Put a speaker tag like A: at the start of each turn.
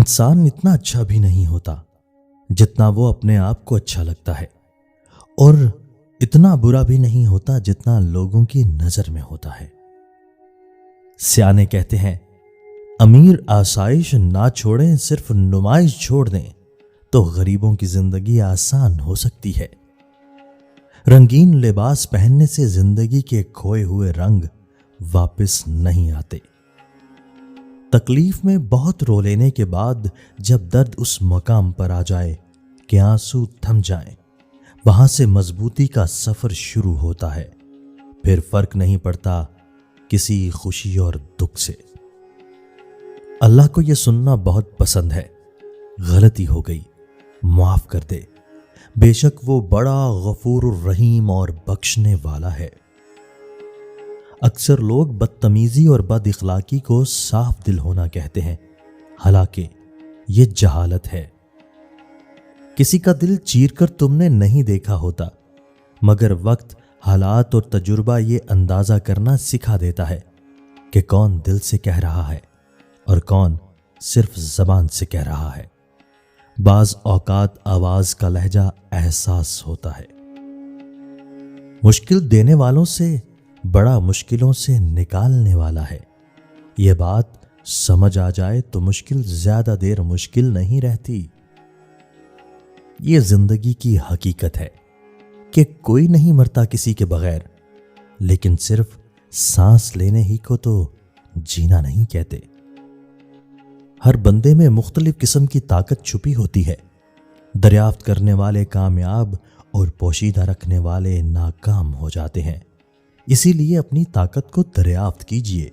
A: انسان اتنا اچھا بھی نہیں ہوتا جتنا وہ اپنے آپ کو اچھا لگتا ہے، اور اتنا برا بھی نہیں ہوتا جتنا لوگوں کی نظر میں ہوتا ہے۔ سیانے کہتے ہیں، امیر آسائش نہ چھوڑیں، صرف نمائش چھوڑ دیں تو غریبوں کی زندگی آسان ہو سکتی ہے۔ رنگین لباس پہننے سے زندگی کے کھوئے ہوئے رنگ واپس نہیں آتے۔ تکلیف میں بہت رو لینے کے بعد جب درد اس مقام پر آ جائے کہ آنسو تھم جائیں، وہاں سے مضبوطی کا سفر شروع ہوتا ہے۔ پھر فرق نہیں پڑتا کسی خوشی اور دکھ سے۔ اللہ کو یہ سننا بہت پسند ہے، غلطی ہو گئی، معاف کر دے، بے شک وہ بڑا غفور الرحیم اور بخشنے والا ہے۔ اکثر لوگ بدتمیزی اور بد اخلاقی کو صاف دل ہونا کہتے ہیں، حالانکہ یہ جہالت ہے۔ کسی کا دل چیر کر تم نے نہیں دیکھا ہوتا، مگر وقت، حالات اور تجربہ یہ اندازہ کرنا سکھا دیتا ہے کہ کون دل سے کہہ رہا ہے اور کون صرف زبان سے کہہ رہا ہے۔ بعض اوقات آواز کا لہجہ احساس ہوتا ہے۔ مشکل دینے والوں سے بڑا مشکلوں سے نکالنے والا ہے۔ یہ بات سمجھ آ جائے تو مشکل زیادہ دیر مشکل نہیں رہتی۔ یہ زندگی کی حقیقت ہے کہ کوئی نہیں مرتا کسی کے بغیر، لیکن صرف سانس لینے ہی کو تو جینا نہیں کہتے۔ ہر بندے میں مختلف قسم کی طاقت چھپی ہوتی ہے۔ دریافت کرنے والے کامیاب اور پوشیدہ رکھنے والے ناکام ہو جاتے ہیں۔ اسی لیے اپنی طاقت کو دریافت کیجیے۔